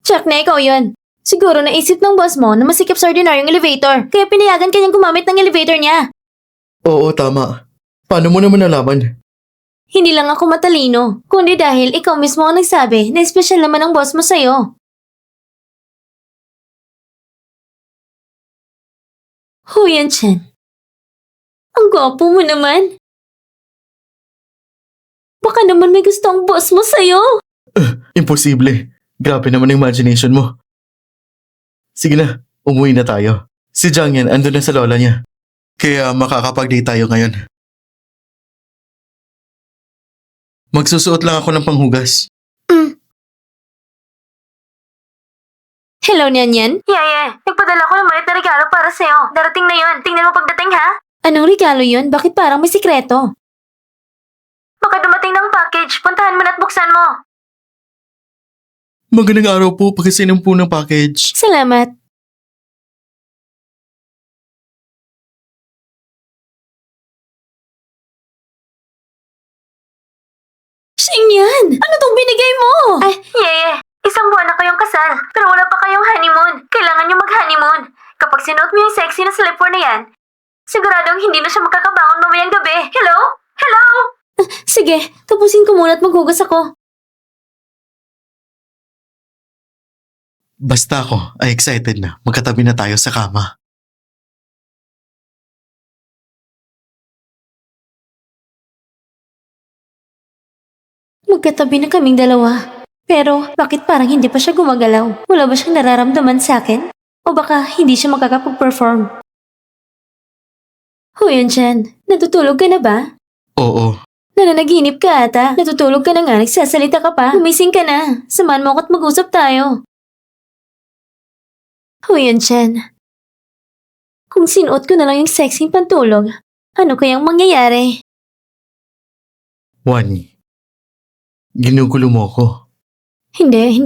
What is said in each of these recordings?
Check na ikaw yun. Siguro naisip ng boss mo na masikip sa ordinaryong elevator, kaya pinayagan kanyang gumamit ng elevator niya. Oo, tama. Paano mo naman nalaman? Hindi lang ako matalino, kundi dahil ikaw mismo ang nagsabi na espesyal naman ang boss mo sa'yo. Huyan Chen. Ang gwapo mo naman. Baka naman may gusto ang boss mo sa'yo. Imposible. Grabe naman ang imagination mo. Sige na, umuwi na tayo. Si Jiang Yan andun na sa lola niya. Kaya makakapag-date tayo ngayon. Magsusuot lang ako ng panghugas. Hello, Nyanyan? Yeah. Nagpadala ko ng maliit na regalo para sa'yo. Darating na yun. Tingnan mo pagdating, ha? Anong regalo yun? Bakit parang may sikreto? Baka dumating ng package. Puntahan mo na at buksan mo. Magandang araw po, pakisinom po ng package. Salamat. Xingyan! Ano tong binigay mo? Ay, Isang buwan na kayong kasal, pero wala pa kayong honeymoon. Kailangan nyo mag-honeymoon. Kapag sinuot mo yung sexy na slipper na yan, siguradong hindi na siya makakabangon mamayang gabi. Hello? Hello? Sige, tapusin ko muna at maghugas ako. Basta ako ay excited na magkatabi na tayo sa kama. Magkatabi na kaming dalawa. Pero bakit parang hindi pa siya gumagalaw? Wala ba siyang nararamdaman sa akin? O baka hindi siya makakapag-perform? Huyan Chen, natutulog ka na ba? Oo, Nananaginip ka ata. Natutulog ka na nga, nagsasalita ka pa. Gumising ka na. Samahan mo ako at mag-usap tayo. Huyan Chen, kung sinuot ko na lang yung sexy pantulog, ano kayang mangyayari? Wani. Ginugulo mo ko. Hindi.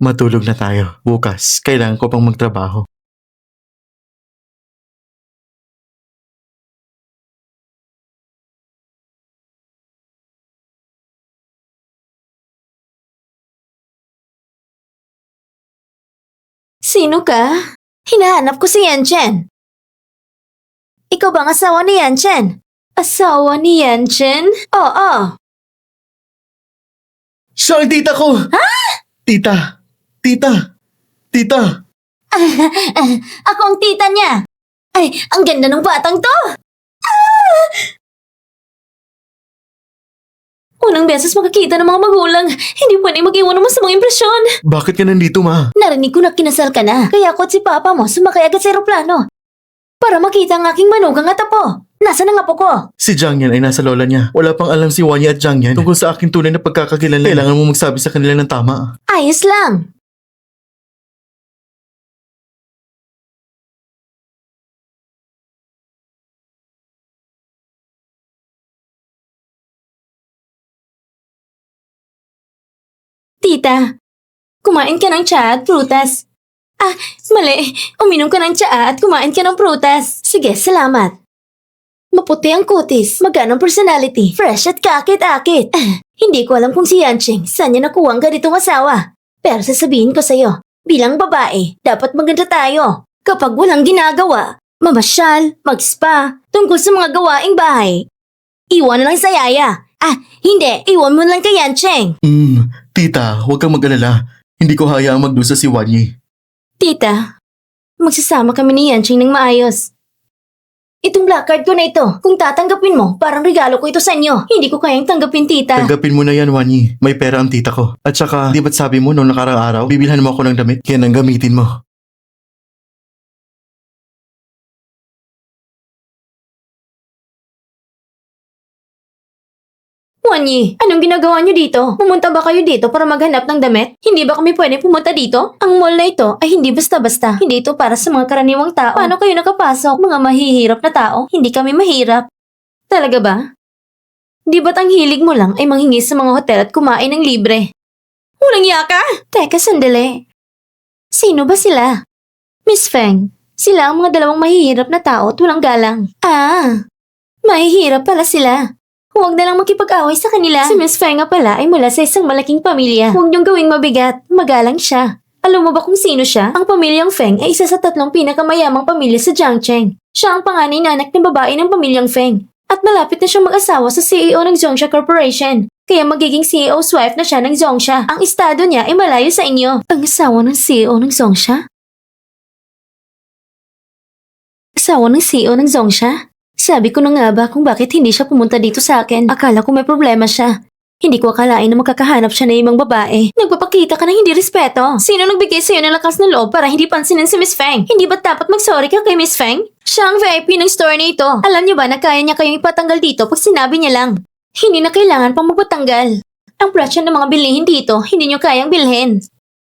Matulog na tayo. Bukas, kailangan ko pang magtrabaho. Sino ka? Hinahanap ko si Yan Chen. Ikaw bang asawa ni Yan Chen? Asawa ni Yan Chen? Oo. Siya ang tita ko! Ha? Tita! Ako ang tita niya. Ay, ang ganda ng batang to. Unang beses makakita ng mga magulang. Hindi pwede mag-iwan ng masamang impresyon. Bakit ka nandito, ma? Narinig ko na kinasal ka na. Kaya ako at si papa mo sumakay agad sa aeroplano. Para makita ang aking manugang at apo. Nasaan ang apo ko? Si Jiang Yan ay nasa lola niya. Wala pang alam si Wanya at Jiang Yan tungkol sa aking tunay na pagkakakilanlan. Kailangan mo magsabi sa kanila ng tama. Ayos lang. Tita, kumain ka ng tsaa at prutas. Ah, mali. Uminom ka ng tsaa at kumain ka ng prutas. Sige, salamat. Maputi ang kutis, magandang personality, fresh at kakit-akit. Hindi ko alam kung si Yancheng saan niya nakuha ang ganitong asawa. Pero sasabihin ko sa'yo, bilang babae, dapat maganda tayo. Kapag walang ginagawa, mamasyal, mag-spa, tungkol sa mga gawaing bahay. Iwan na lang sa yaya. Ah, hindi, iwan mo na lang kay Yancheng. Tita, huwag kang mag-alala. Hindi ko hayaang magdusa si Wanyi. Tita, magsasama kami ni Yancheng ng maayos. Itong black card ko na ito, kung tatanggapin mo, parang regalo ko ito sa inyo. Hindi ko kayang tanggapin, tita. Tanggapin mo na yan, Wanyi. May pera ang tita ko. At saka, di ba't sabi mo noong nakarang araw, bibilhan mo ako ng damit, kaya nang gamitin mo. Wanyi, anong ginagawa niyo dito? Pumunta ba kayo dito para maghanap ng damit? Hindi ba kami pwede pumunta dito? Ang mall na ito ay hindi basta-basta. Hindi ito para sa mga karaniwang tao. Paano kayo nakapasok? Mga mahihirap na tao? Hindi kami mahirap. Talaga ba? Di ba't ang hilig mo lang ay manghingi sa mga hotel at kumain ng libre? Walang yaka! Teka, sandali. Sino ba sila? Miss Feng, sila ang mga dalawang mahihirap na tao at walang galang. Ah, mahihirap pala sila. Huwag na lang makipag-away sa kanila. Si Miss Feng nga pala ay mula sa isang malaking pamilya. Huwag niyong gawing mabigat, magalang siya. Alam mo ba kung sino siya? Ang pamilyang Feng ay isa sa 3 pinakamayamang pamilya sa Jiangcheng. Siya ang panganay na anak ng babae ng pamilyang Feng. At malapit na siyang mag-asawa sa CEO ng Zhongsha Corporation. Kaya magiging CEO's wife na siya ng Zhongsha. Ang estado niya ay malayo sa inyo. Ang asawa ng CEO ng Zhongsha? Asawa ng CEO ng Zhongsha? Sabi ko na nga ba kung bakit hindi siya pumunta dito sa akin. Akala ko may problema siya. Hindi ko akalain na makakahanap siya ng ibang babae. Nagpapakita ka ng hindi respeto. Sino nagbigay sa'yo ng lakas ng loob para hindi pansinin si Miss Feng? Hindi ba dapat mag-sorry ka kay Miss Feng? Siya ang VIP ng store na ito. Alam niyo ba na kaya niya kayong ipatanggal dito pag sinabi niya lang? Hindi na kailangan pang magpatanggal. Ang presyo ng mga bilihin dito, hindi niyo kayang bilhin.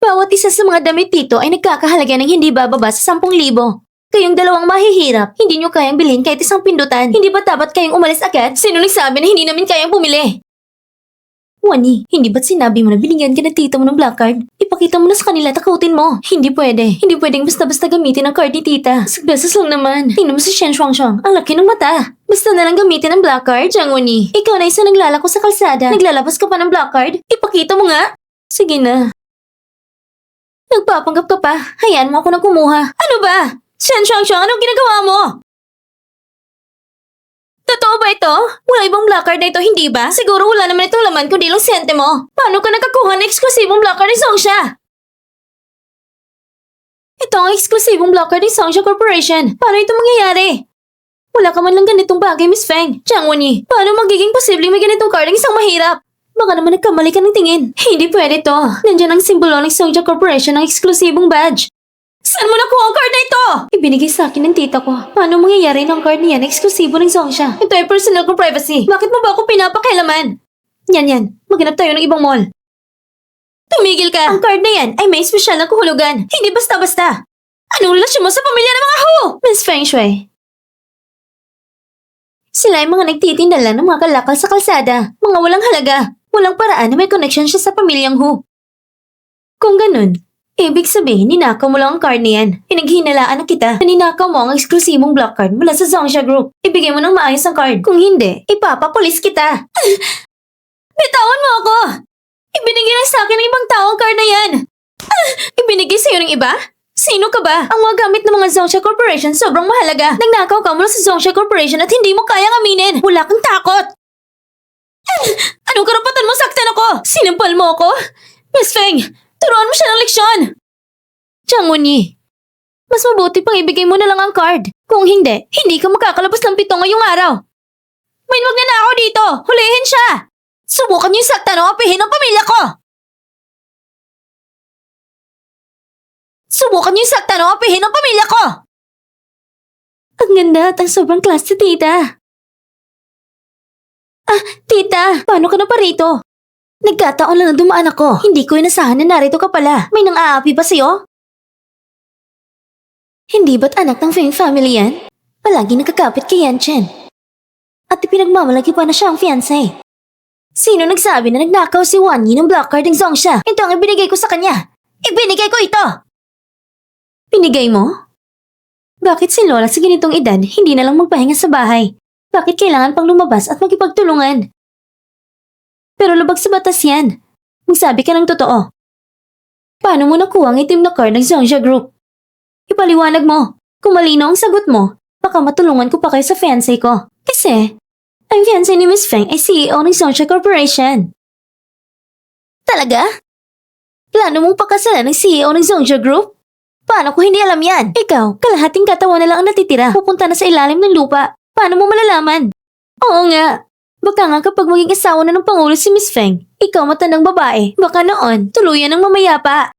Bawat isa sa mga damit dito ay nagkakahalaga ng hindi bababa sa 10,000. Kayong dalawang mahihirap, hindi nyo kayang bilhin kahit isang pindutan. Hindi ba dapat kayong umalis agad? Sino nagsabi na hindi namin kayang bumili? Wani, hindi ba't sinabi mo na binigyan ka ng tita mo ng black card? Ipakita mo na sa kanila, takutin mo. Hindi pwede. Hindi pwedeng basta-basta gamitin ang card ni tita. Beses lang naman. Tingnan mo si Shen Shuangshang. Ang laki ng mata. Basta na lang gamitin ang black card, Jiang Wani. Ikaw na isa naglalako sa kalsada. Naglalabas ka pa ng black card? Ipakita mo nga. Sige na. Nagpapanggap ka pa. Hayaan mo ako na kumuha. Ano ba? Shen Shuangshang, anong ginagawa mo? Totoo ba ito? Wala ibang black card na ito, hindi ba? Siguro wala naman itong laman kundi lang sente mo. Paano ka nakakuha ng eksklusibong black card ni Zhongsha? Ito ang eksklusibong black card ni Zhongsha Corporation. Paano ito mangyayari? Wala ka man lang ganitong bagay, Miss Feng. Jiang Wani, paano magiging posibleng may ganitong card ng isang mahirap? Baka naman nagkamali ka ng tingin. Hindi pwede to. Nandiyan ang simbolo ng Zhongsha Corporation ng eksklusibong badge. Saan mo nakuha ang card na ito? Ibinigay sa akin ng tita ko. Paano mangyayari ng card niya na eksklusibo ng Zhongsha? Ito ay personal ko privacy. Bakit mo ba ako pinapakialaman? Yan. Maghanap tayo ng ibang mall. Tumigil ka! Ang card na yan ay may espesyal na kahulugan. Hindi basta-basta. Anong relasyon mo sa pamilya ng mga Hu? Miss Feng Shui. Sila ay mga nagtitinda lang ng mga kalakal sa kalsada. Mga walang halaga. Walang paraan na may connection siya sa pamilyang Hu. Kung ganun, ibig sabihin, ninakaw mo lang ang card niyan. Pinaghinalaan na kita na ninakaw mo ang eksklusibong black card mula sa Zhongsha Group. Ibigay mo ng maayos ang card. Kung hindi, ipapapulis kita. Bitawan mo ako! Ibinigay lang sa akin ng ibang tao ang card na yan. Ibinigay sa'yo ng iba? Sino ka ba? Ang mga gamit ng mga Zhongsha Corporation sobrang mahalaga. Nagnakaw ka mula sa Zhongsha Corporation at hindi mo kayang aminin. Wala kang takot. Anong karapatan mo saktan ako? Sinampal mo ako? Miss Feng, turuan mo siya ng leksyon! Jiang Wani, mas mabuti pang ibigay mo na lang ang card. Kung hindi, hindi ka makakalabas ng 7 ngayong araw. May magnanakaw dito! Hulihin siya! Subukan niyo saktan o apihin ang pamilya ko! Subukan niyo saktan o apihin ang pamilya ko! Ang ganda at ang sobrang class si tita. Tita, paano ka na pa rito? Nagkataon lang na dumaan ako. Hindi ko inasahan na narito ka pala. May nang-aapi ba sa'yo? Hindi ba't anak ng Feng family yan? Palagi nakakapit kay Yan Chen. At ipinagmamalaki pa na siya ang fiancé. Sino nagsabi na nagnakaw si Wan Yi ng black card ng Zhongsha? Ito ang ibinigay ko sa kanya. Ibinigay ko ito! Pinigay mo? Bakit si Lola sa ganitong edad hindi na lang magpahinga sa bahay? Bakit kailangan pang lumabas at magkipagtulungan? Pero lubag sa batas yan. Magsabi ka ng totoo. Paano mo nakuha ang itim na card ng Zhongsha Group? Ipaliwanag mo. Kung malinaw ang sagot mo, baka matulungan ko pa kayo sa fiancé ko. Kasi, ang fiancé ni Miss Feng ay CEO ng Zhongsha Corporation. Talaga? Plano mong pakasalan ng CEO ng Zhongsha Group? Paano ko hindi alam yan? Ikaw, kalahating katawan na lang ang natitira. Pupunta na sa ilalim ng lupa. Paano mo malalaman? Oo nga. Baka nga kapag maging asawa na ng Pangulo si Miss Feng, ikaw matandang babae, baka noon, tuluyan ng mamayapa.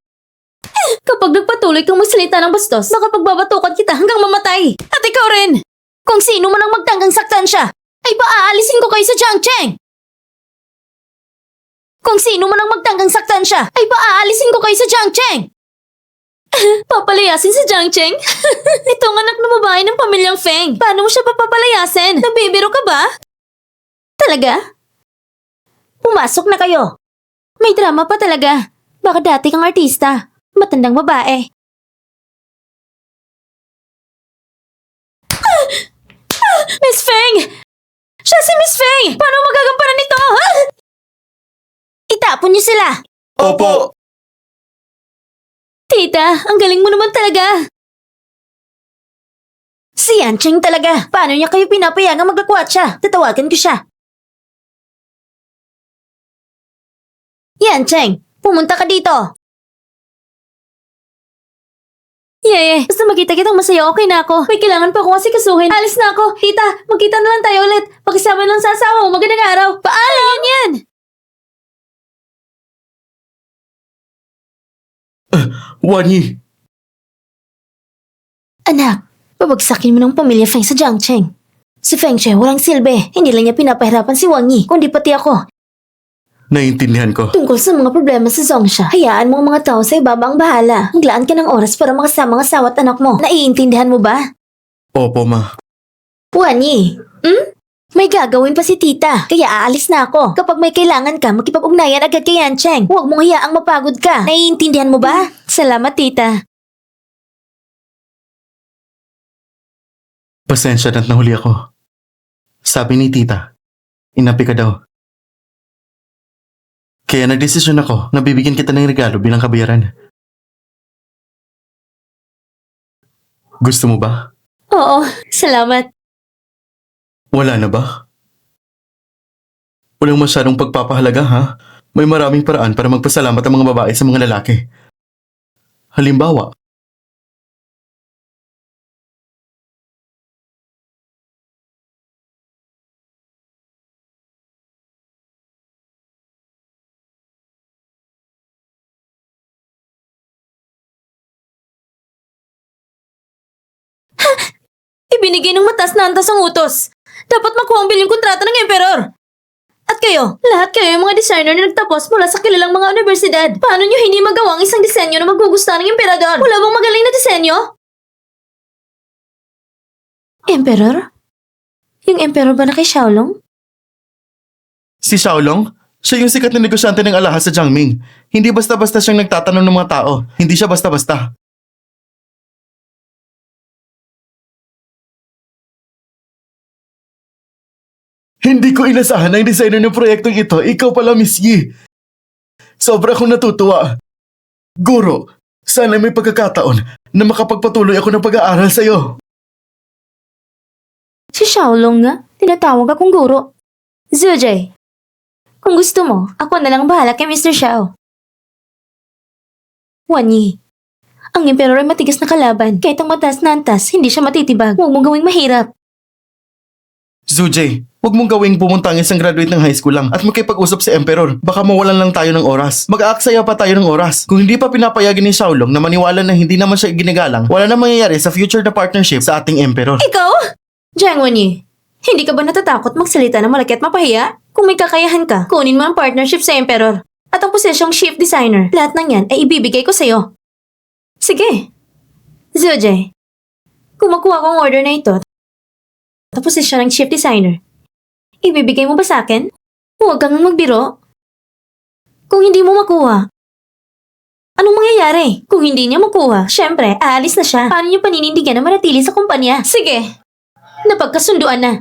Kapag nagpatuloy kang magsalita ng bastos, baka pagbabatukan kita hanggang mamatay. At ikaw rin! Kung sino man ang magtanggang saktan siya, ay paaalisin ko kayo sa Jiangcheng! Kung sino man ang magtanggang saktan siya, ay paaalisin ko kayo sa Jiangcheng! Papalayasin si Jiangcheng? Itong anak na babae ng pamilyang Feng. Paano mo siya papapalayasin? Nabibiro ka ba? Talaga? Pumasok na kayo. May drama pa talaga. Baka dati kang artista. Matandang babae. Siya si Miss Faye! Paano magagampanan nito? Ha? Itapon niyo sila! Opo! Tita, ang galing mo naman talaga. Si Yancheng talaga. Paano niya kayo pinapayagang maglakwatsa? Tatawagan ko siya. Yancheng, pumunta ka dito. Yeye, basta magkita kitang masaya, okay na ako. May kailangan pa akong asikasuhin. Alis na ako. Tita, magkita na lang tayo ulit. Pakisama lang sa asawa mo. Magandang araw. Paalam! Yan! Wanyi! Anak, babagsakin mo ng pamilya Feng sa Jiangcheng. Si Feng Shui walang silbi. Hindi lang niya pinapahirapan si Wang Yi, kundi pati ako. Naiintindihan ko. Tungkol sa mga problema sa Zongsha, hayaan mo ang mga tao sa ibaba ang bahala. Maglaan ka ng oras para makasama ang asawa at anak mo. Naiintindihan mo ba? Opo, ma. Wang Yi, may gagawin pa si tita, kaya aalis na ako. Kapag may kailangan ka, makipag-ugnayan agad kay Yancheng. Huwag mong hayaang mapagod ka. Naiintindihan mo ba? Salamat, tita. Pasensya na't nahuli ako. Sabi ni tita, inapi ka daw. Kaya nagdesisyon ako na bibigyan kita ng regalo bilang kabayaran. Gusto mo ba? Oo, salamat. Wala na ba? Walang masyadong pagpapahalaga, ha? May maraming paraan para magpasalamat ang mga babae sa mga lalaki. Halimbawa, Ibinigay ng matas na antas ang utos. Dapat makuha ang bilyong kontrata ng emperor. At kayo, lahat kayo yung mga designer na nagtapos mula sa kilalang mga universidad. Paano nyo hindi magawa ang isang disenyo na magugustuhan ng emperador? Wala bang magaling na disenyo? Emperor? Yung emperor ba na kay Xiaolong? si Xiaolong, siya yung sikat na negosyante ng alahas sa Jiangming. Hindi basta-basta siyang nagtatanong ng mga tao. Hindi siya basta-basta. Hindi ko inasahan na yung designer ng proyektong ito. Ikaw pala, Miss Yi. Sobra akong natutuwa. Guro, sana may pagkakataon na makapagpatuloy ako ng pag-aaral sa'yo. Si Xiaolong nga. Tinatawag akong guro. Zujay, kung gusto mo, ako na lang bahala kay Mr. Xiao. Wan Yi, ang emperor ay matigas na kalaban. Kahit ang mataas na antas, hindi siya matitibag. Huwag mong gawing mahirap. Zujay, huwag mong gawing pumunta ang isang graduate ng high school lang at makipag-usap sa Emperor. Baka mawalan lang tayo ng oras. Mag-aaksaya pa tayo ng oras. Kung hindi pa pinapayagan ni Xiaolong na maniwala na hindi naman siya ginagalang, wala na mangyayari sa future na partnership sa ating Emperor. Ikaw? Jiang Wan Yi, hindi ka ba natatakot magsalita ng malaki at mapahiya? Kung may kakayahan ka, kunin mo ang partnership sa emperor. At ang posisyong chief designer, lahat ng yan ay ibibigay ko sa'yo. Sige. Zujay, kung makuha ko ang order na ito, at ang posisyon ng chief designer, ibibigay mo ba sa akin? Huwag kang magbiro. Kung hindi mo makuha, anong mangyayari? Kung hindi niya makuha, syempre, aalis na siya. Paano niyo paninindigan na manatili sa kumpanya? Sige. Napagkasunduan na.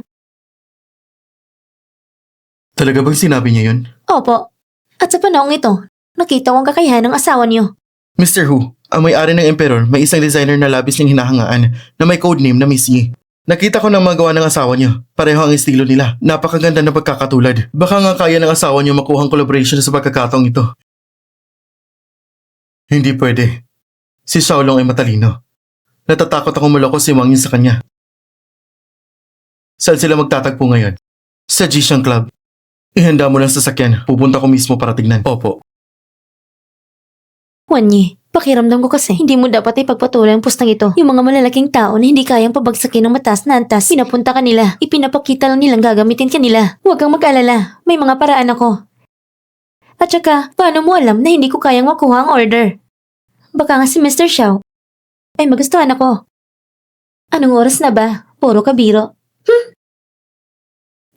Talaga bang sinabi niya yun? Opo. At sa panahong ito, nakita ko ang kakayahan ng asawa niyo. Mr. Hu, ang may-ari ng Emperor, may isang designer na labis niyang hinahangaan na may codename na Miss Yi. Nakita ko ng magawa ng asawa niyo. Pareho ang estilo nila. Napakaganda na pagkakatulad. Baka nga kaya ng asawa niyo makuha ang collaboration sa pagkakataong ito. Hindi pwede. Si Xiaolong ay matalino. Natatakot akong maloko si Wang Yi sa kanya. Saan sila magtatagpo ngayon? Sa Jishan Club. Ihanda mo lang sasakyan. Pupunta ko mismo para tignan. Opo. Wan Yi, pakiramdam ko kasi hindi mo dapat ipagpatuloy ang pustang ito. Yung mga malalaking tao na hindi kayang pabagsakin ng mataas na antas, pinapunta ka nila. Ipinapakita lang nilang gagamitin ka nila. Huwag kang mag-alala. May mga paraan ako. At saka, paano mo alam na hindi ko kayang makuha ang order? Baka nga si Mr. Xiao ay magustuhan ako. Anong oras na ba? Puro kabiro.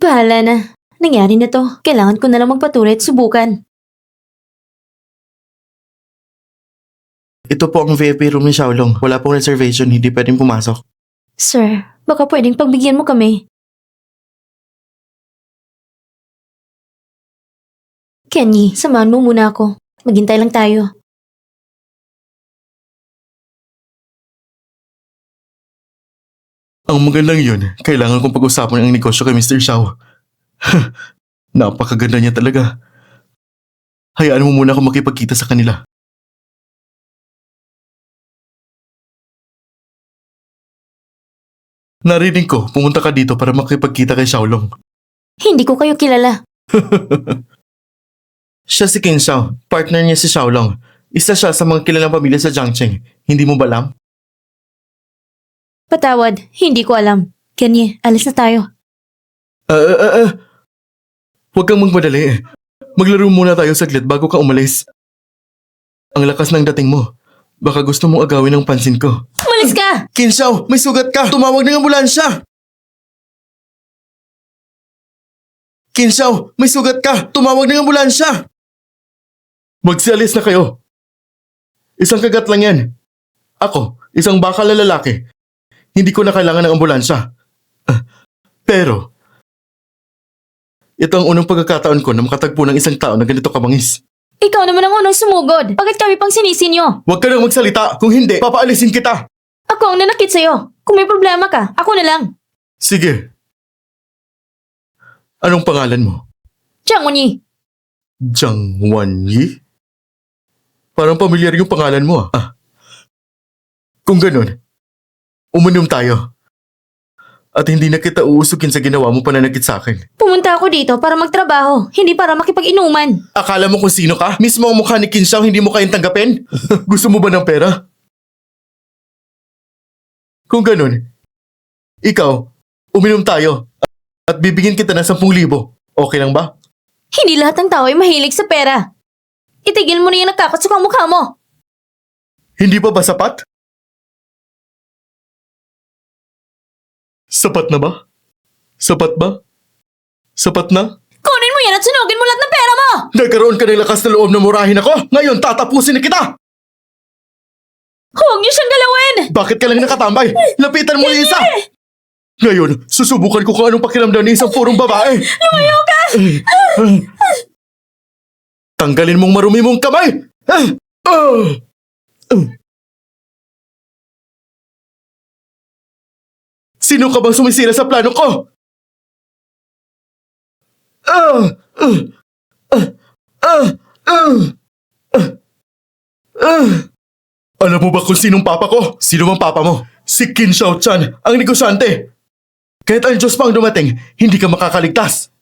Bahala na. Nangyari na to. Kailangan ko na lang magpatuloy at subukan. Ito po ang VIP room ni Xiaolong. Wala pong reservation. Hindi pwedeng pumasok. Sir, baka pwedeng pagbigyan mo kami. Kenny, samahan mo muna ako. Maghintay lang tayo. Ang magandang yun, kailangan kong pag-usapan ang negosyo kay Mr. Xiao. Napakaganda niya talaga. Hayaan mo muna ako makipagkita sa kanila. Narinig ko, pumunta ka dito para makipagkita kay Xiaolong. Hindi ko kayo kilala. Siya si Qin Xiao, partner niya si Xiaolong. Isa siya sa mga kilalang pamilya sa Jiangcheng. Hindi mo ba alam? Patawad, hindi ko alam. Kenny, alis na tayo. Huwag kang magmadali. Maglaro muna tayo saglit bago ka umalis. Ang lakas ng dating mo. Baka gusto mong agawin ang pansin ko. Umalis ka! Qin Xiao, may sugat ka! Tumawag ng ambulansya! Qin Xiao, may sugat ka! Tumawag ng ambulansya! Magsialis na kayo. Isang kagat lang yan. Ako, isang bakal na lalaki. Hindi ko na kailangan ng ambulansya. Pero, ito ang unang pagkakataon ko na makatagpo ng isang tao na ganito kabangis. Ikaw naman ang unang sumugod. Bakit kami pang sinisinyo? Huwag ka nang magsalita. Kung hindi, papaalisin kita. Ako ang nanakit sa'yo. Kung may problema ka, ako na lang. Sige. Anong pangalan mo? Jiang Wenyi. Jiang Wenyi? Parang pamilyar yung pangalan mo ah. Kung ganun, uminom tayo. At hindi na kita uusugin sa ginawa mo pananakit sa akin. Pumunta ako dito para magtrabaho, hindi para makipag-inuman. Akala mo kung sino ka? Mismo ang mukha ni Qin Xiao hindi mo kayang tanggapin? Gusto mo ba ng pera? Kung ganun, ikaw, uminom tayo at bibigyan kita ng 10,000. Okay lang ba? Hindi lahat ng tao ay mahilig sa pera. Itigil mo na yung nagkakatsukang mukha mo. Hindi pa ba sapat? Sapat na ba? Sapat ba? Sapat na? Kunin mo yan at sunugin mo lahat ng pera mo! Nagkaroon ka ng lakas na loob na murahin ako? Ngayon tatapusin na kita! Huwag niyo siyang galawin! Bakit ka lang nakatambay? Lapitan mo yung isa! Ngayon, susubukan ko kung anong pakiramdam ng isang purong babae. Lumayo ka! Tanggalin mong marumi mong kamay! Sino ka bang sumisira sa plano ko? Alam mo ba kung sinong papa ko? Sino bang papa mo? Si Qin Xiao Chan, ang negosyante. Kahit ang Diyos pa ang dumating, hindi ka makakaligtas.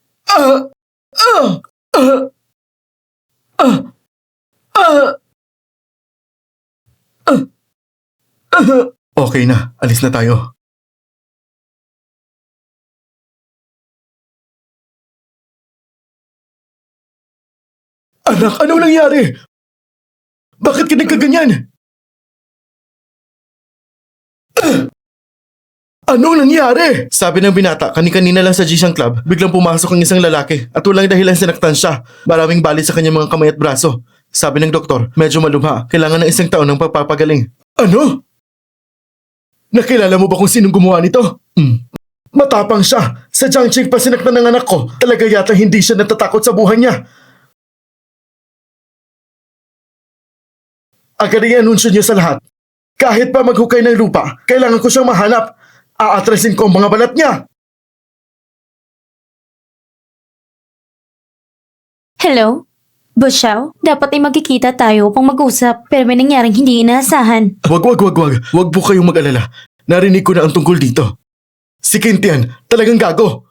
Okay na, alis na tayo. Anak, anong nangyari? Bakit ka nagkaganyan? Anong nangyari? Sabi ng binata, kani-kanina lang sa Jishan Club, biglang pumasok ang isang lalaki at walang dahilan sinaktan siya. Maraming balit sa kanyang mga kamay at braso. Sabi ng doktor, medyo malubha, kailangan ng isang taon ng pagpapagaling. Ano? Nakilala mo ba kung sinong gumawa nito? Matapang siya. Sa Jiangcheng pa sinaktan ng anak ko. Talaga yata hindi siya natatakot sa buhay niya. Agad i-anunsyo niyo sa lahat. Kahit pa maghukay ng lupa, kailangan ko siyang mahanap. Aatrasin ko ang mga balat niya. Hello? Boss Xiao, dapat ay magkikita tayo upang mag-usap pero may nangyaring hindi inaasahan. Wag. Wag po kayong mag-alala. Narinig ko na ang tungkol dito. Si Kintian, talagang gago.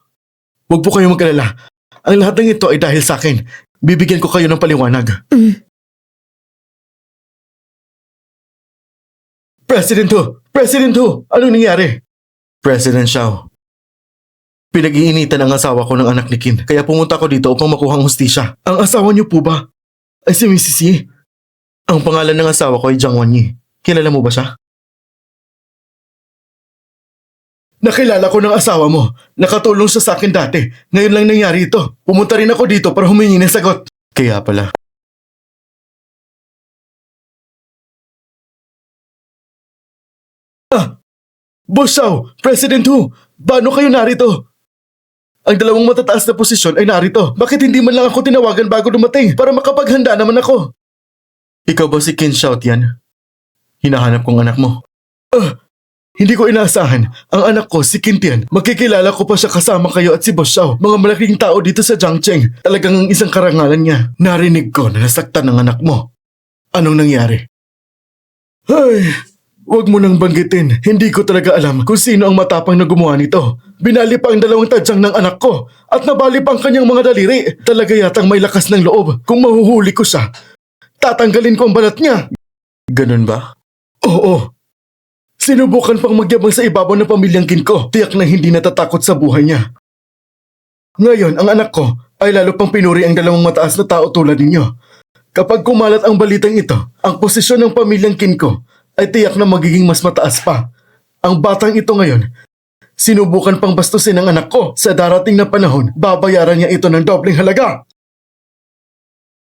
Wag po kayong mag-alala. Ang lahat ng ito ay dahil sa akin. Bibigyan ko kayo ng paliwanag. President Hu! Anong nangyari? President Xiao. Pinag-iinitan ang asawa ko ng anak ni Qin, kaya pumunta ko dito upang makuha ang hustisya. Ang asawa niyo po ba? Ay si Mrs. Yi. Ang pangalan ng asawa ko ay Jiang Wenyi. Kilala mo ba siya? Nakilala ko ng asawa mo. Nakatulong siya sa akin dati. Ngayon lang nangyari ito. Pumunta rin ako dito para humingi ng sagot. Kaya pala. Boss Xiao, President Hu, paano kayo narito? Ang dalawang matataas na posisyon ay narito. Bakit hindi man lang ako tinawagan bago dumating para makapaghanda naman ako? Ikaw ba si Ken Shout yan? Hinahanap kong anak mo. Hindi ko inaasahan. Ang anak ko, si Kintian. Makikilala ko pa siya kasama kayo at si Boss Xiao. Mga malaking tao dito sa Jiangcheng. Talagang ang isang karangalan niya. Narinig ko na nasaktan ng anak mo. Anong nangyari? Ay, wag mo nang banggitin. Hindi ko talaga alam kung sino ang matapang na gumawa nito. Binali pa ang dalawang tadyang ng anak ko at nabali pa ang kanyang mga daliri. Talaga yatang may lakas ng loob. Kung mahuhuli ko siya, tatanggalin ko ang balat niya. Ganun ba? Oo. Sinubukan pang magyabang sa ibabaw ng pamilyang Kin ko. Tiyak na hindi natatakot sa buhay niya. Ngayon, ang anak ko ay lalo pang pinuri ang dalawang mataas na tao tulad ninyo. Kapag kumalat ang balitang ito, ang posisyon ng pamilyang Kin ko ay tiyak na magiging mas mataas pa. Ang batang ito ngayon, sinubukan pang bastusin ang anak ko. Sa darating na panahon, babayaran niya ito ng dobleng halaga.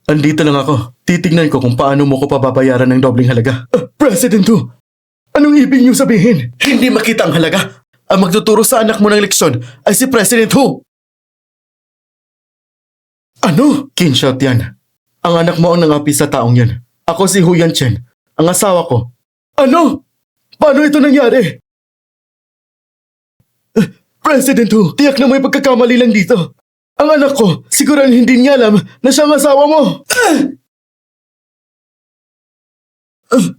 Andito lang ako. Titignan ko kung paano mo ko pababayaran ng dobleng halaga. President Hu, anong ibig niyo sabihin? Hindi makita ang halaga. Ang magtuturo sa anak mo ng leksyon ay si President Hu. Ano? Kin Shout yan. Ang anak mo ang nangapi sa taong yan. Ako si Hu Yanchen, ang asawa ko. Ano? Paano ito nangyari? President Hu, tiyak na may pagkakamali lang dito. Ang anak ko, sigurang hindi niya alam na siya ang asawa mo.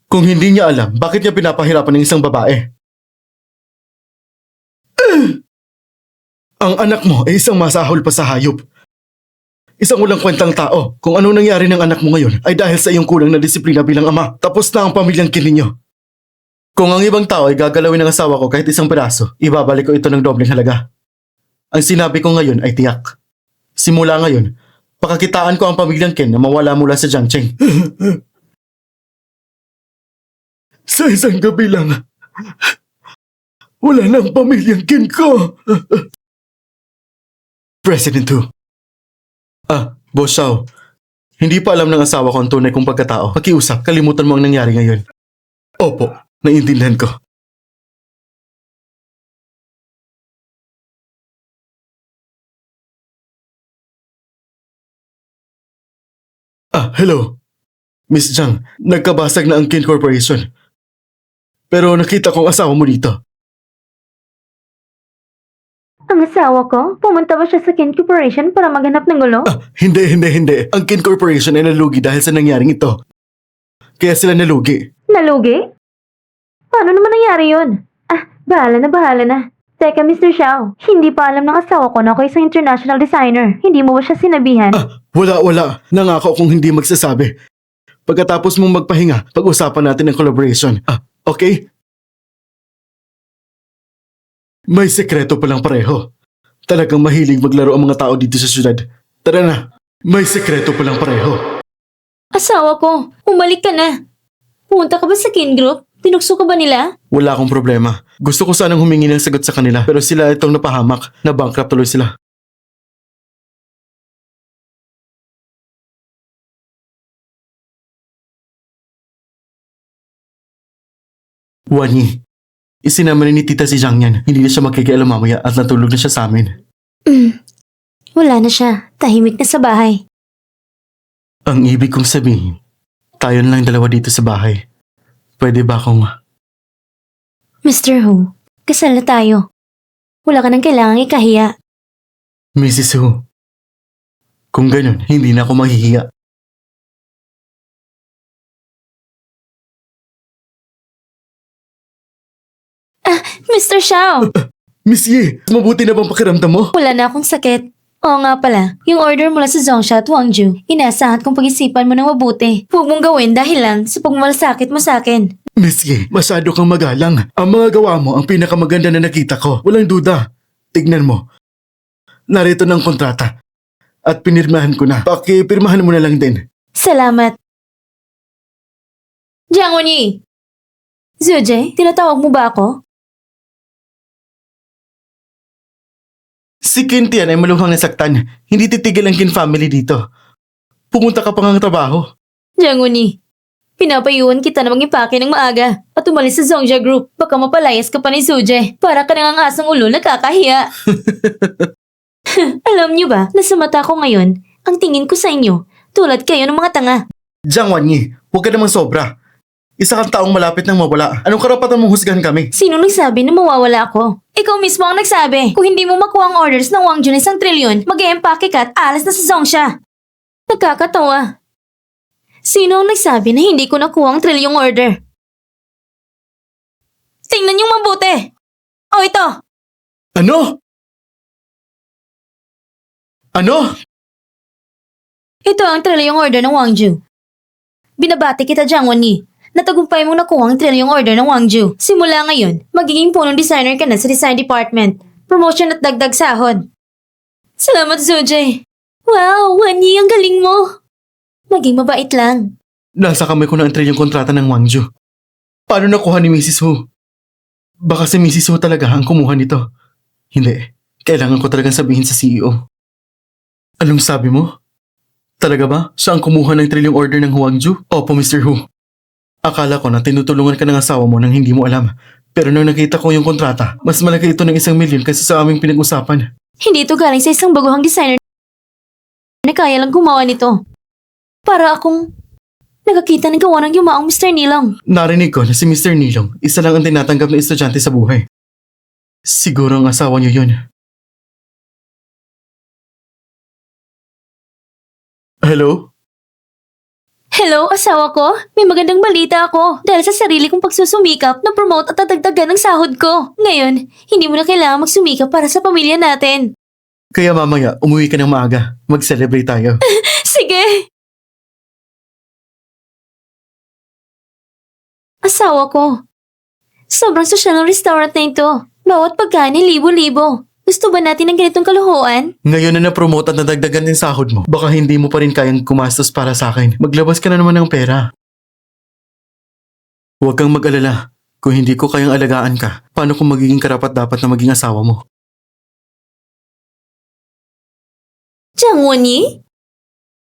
Kung hindi niya alam, bakit niya pinapahirapan ng isang babae? Ang anak mo ay isang masahol pa sa hayop. Isang walang kwentang tao. Kung anong nangyari ng anak mo ngayon ay dahil sa iyong kulang na disiplina bilang ama. Tapos na ang pamilyang Kin ninyo. Kung ang ibang tao ay gagalawin ng asawa ko kahit isang piraso, ibabalik ko ito ng dobleng halaga. Ang sinabi ko ngayon ay tiyak. Simula ngayon, pakakitaan ko ang pamilyang Kin na mawala mula sa Jiangcheng. Sa isang gabi lang, wala na ang pamilyang Kin ko. President Hu. Boss Xiao. Hindi pa alam ng asawa ko ang tunay kong pagkatao. Pakiusap, kalimutan mo ang nangyari ngayon. Opo, naiintindihan ko. Hello. Miss Zhang, nagkabasag na ang Kin Corporation. Pero nakita ko ang asawa mo dito. Ang asawa ko? Pumunta ba siya sa Kin Corporation para maghanap ng gulo? Hindi. Ang Kin Corporation ay nalugi dahil sa nangyaring ito. Kaya sila nalugi. Nalugi? Paano naman nangyari yun? Bahala na. Teka, Mr. Xiao, hindi pa alam ng asawa ko na ako isang international designer. Hindi mo ba siya sinabihan? Wala. Nangako akong hindi magsasabi. Pagkatapos mong magpahinga, pag-usapan natin ang collaboration. Okay? May sekreto palang pareho. Talagang mahilig maglaro ang mga tao dito sa syudad. Tara na, may sekreto palang pareho. Asawa ko, umalik ka na. Pumunta ka ba sa Kin Group? Tinukso ka ba nila? Wala akong problema. Gusto ko sanang humingi ng sagot sa kanila pero sila itong napahamak. Na-bankrupt tuloy sila. Wanyi, isinama ni Tita si Zhang yan. Hindi na siya magkikialam mamaya at natulog na siya sa amin. Wala na siya. Tahimik na sa bahay. Ang ibig kong sabihin, tayo na lang dalawa dito sa bahay. Pwede ba akong... Mr. Hu, kasal na tayo. Wala ka nang kailangang ikahiya. Mrs. Hu, kung ganun, hindi na ako mahihiya. Mr. Xiao, Miss Yi, mabuti na bang pakiramdam mo? wala na akong sakit. Oo nga pala, yung order mula sa Zhongsha at Huangju, inaasahan kong pag-isipan mo ng mabuti. Huwag mong gawin dahil lang sa pagmalasakit mo sa akin. Miss Yi, masyado kang magalang. Ang mga gawa mo ang pinakamaganda na nakita ko. Walang duda. Tignan mo. Narito ng kontrata. At pinirmahan ko na. Pakipirmahan mo na lang din. Salamat. Jiang Wenyi! Zuje, tinatawag mo ba ako? Si Kintian ay maluhang nasaktan. Hindi titigil ang Kin family dito. Pumunta ka pa ngang trabaho. Jiang Wenyi, pinapayuhan kita na mag-impake ng maaga at umalis sa Zhongja Group. Baka mapalayas ka pa ni Zuje. Para ka nang ang asang ulo na kakahiya. Alam niyo ba, nasa mata ko ngayon, ang tingin ko sa inyo, tulad kayo ng mga tanga. Jiang Wanyi, huwag ka namang sobra. Isa kang taong malapit nang mawala. Anong karapatan mong husgahan kami? Sino nagsabi na mawawala ako? Ikaw mismo ang nagsabi. Kung hindi mo makuha ang orders ng Wang Jun 1 trilyon, mag-e-empake ka at alas na sa Zongsha. Nagkakatawa. Sino ang nagsabi na hindi ko nakuha ang trilyong order? Tingnan niyong mabuti. O ito. Ano? Ano? Ito ang trilyong order ng Wang Ju. Binabati kita, Jiang Wanyi. Natagumpay mong nakuha ang trilyong order ng Wang Ju. Simula ngayon, magiging punong designer ka na sa design department. Promotion at dagdag sahod. Salamat, Zujay. Wow, Wanyi, ang galing mo. Maging mabait lang. Nasa kamay ko na ang trilyong kontrata ng Wangju. Paano nakuha ni Mrs. Hu? Baka si Mrs. Hu talaga ang kumuha nito. Hindi. Kailangan ko talagang sabihin sa CEO. Anong sabi mo? Talaga ba? Siya ang kumuha ng trilyong order ng Wangju? Opo, Mr. Hu. Akala ko na tinutulungan ka ng asawa mo nang hindi mo alam. Pero nang nakita ko yung kontrata, mas malaki ito ng 1 milyon kaysa sa aming pinag-usapan. Hindi ito galing sa isang baguhang designer na kaya lang gumawa nito. Para akong nakakita ng gawa ng yumaong Mr. Nilong. Narinig ko na si Mr. Nilong, isa lang ang tinatanggap na estudyante sa buhay. Siguro ang asawa niyo yun. Hello? Hello, asawa ko. May magandang balita ako. Dahil sa sarili kong pagsusumikap, na-promote at nadagdagan ng sahod ko. Ngayon, hindi mo na kailangan magsumikap para sa pamilya natin. Kaya mamaya, umuwi ka ng maaga. Mag-celebrate tayo. Sige! Asawa ko. Sobrang sosyal ng restaurant na ito. Bawat pagkain ay libo-libo. Gusto ba natin ng ganitong kaluhuan? Ngayon na na-promote at nadagdagan din sahod mo, baka hindi mo pa rin kayang gumastos para sa akin. Maglabas ka na naman ng pera. Huwag kang mag-alala. Kung hindi ko kayang alagaan ka, paano kung magiging karapat-dapat na maging asawa mo? Jiang Wanyi?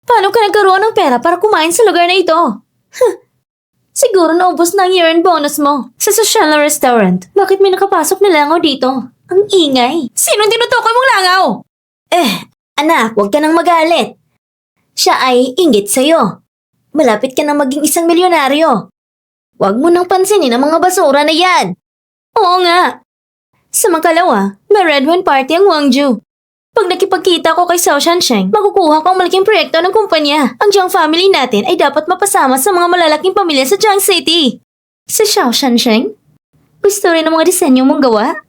Paano ka nagkaroon ng pera para kumain sa lugar na ito? Siguro naubos na ang year-end bonus mo sa social na restaurant. Bakit may nakapasok na langaw dito? Ang ingay. Sinong tinutukoy mong langaw? Anak, huwag ka nang magalit. Siya ay inggit sa'yo. Malapit ka na maging isang milyonaryo. Huwag mo nang pansinin ang mga basura na yan. Oo nga. Sa makalawa, may red wine party ang Wangju. Pag nakipagkita ko kay Xiao Shansheng, makukuha ko ang malaking proyekto ng kumpanya. Ang Jiang family natin ay dapat mapasama sa mga malalaking pamilya sa Jiang City. Si Xiao Shansheng? Gusto rin ng mga disenyo mong gawa?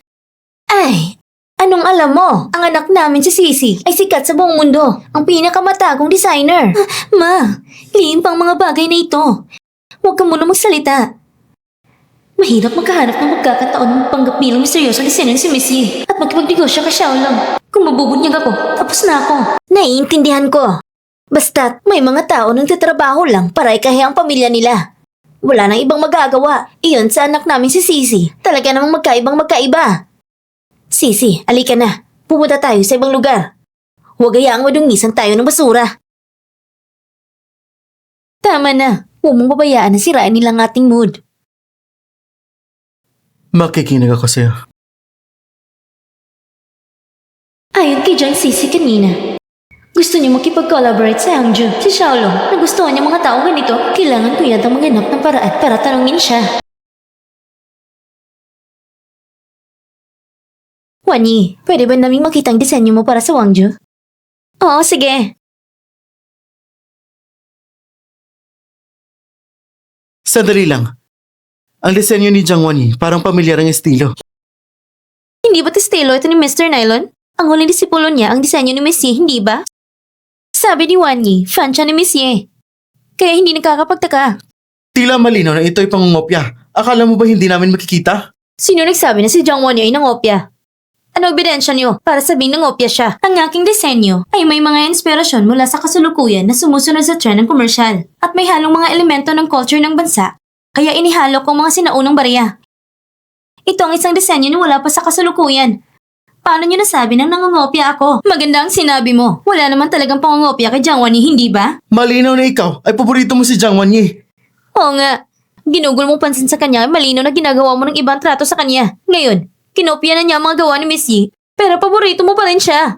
Ay, anong alam mo? Ang anak namin si Sisi ay sikat sa buong mundo. Ang pinakamatagong designer. Ma, lihim pang mga bagay na ito. Huwag ka muna magsalita. Mahirap magkahanap ng magkakataon ng panggap bilang misteryosong designer si Missy at magkipagnegosyo ka siya lang. Kung mabubunyag ako, tapos na ako. Naiintindihan ko. Basta't may mga tao nang titrabaho lang para ikahiya ang pamilya nila. Wala nang ibang magagawa. Iyon sa anak namin si Sisi. Talaga namang magkaiba. Sisi, alika na. Pupunta tayo sa ibang lugar. Huwag hayaang madungisan tayo ng basura. Tama na. Huwag mong babayaan na sirain nilang ating mood. Makikinig ako sa'yo. Ayon kay John Sisi kanina. Gusto niya makipag-collaborate sa Hangzhou. Si Xiaolong, nagustuhan niya mga tao ganito, kailangan ko yatang maghanap ng paraan para tanungin siya. Wanyi, pwede ba naming makita ang disenyo mo para sa Wangju? Oo, sige. Sandali lang. Ang disenyo ni Jiang Wanyi parang pamilyar ang estilo. Hindi ba't estilo ito ni Mr. Nylon? Ang huling disipulo niya ang disenyo ni Miss Ye, hindi ba? Sabi ni Wanyi, fan siya ni Miss Ye. Kaya hindi nakakapagtaka. Tila malinaw na ito'y pangungopya. Akala mo ba hindi namin makikita? Sino nagsabi na si Jiang Wanyi ay nangopya? Ano ebidensya niyo para sabihin nangopya siya? Ang aking disenyo ay may mga inspirasyon mula sa kasalukuyan na sumusunod sa trend ng komersyal at may halong mga elemento ng culture ng bansa. Kaya inihalo ko ang mga sinaunang barya. Ito ang isang disenyo na wala pa sa kasalukuyan. Paano niyo nasabi nang nangungopya ako? Maganda ang sinabi mo. Wala naman talagang pangungopya kay Jiang Wanyi, hindi ba? Malinaw na ikaw ay paborito mo si Jiang Wanyi. Oo nga. Ginugol mong pansin sa kanya ay malinaw na ginagawa mo ng ibang trato sa kanya. Ngayon, kinopya na niya ang mga gawa ni Miss Yi, pero paborito mo pa rin siya.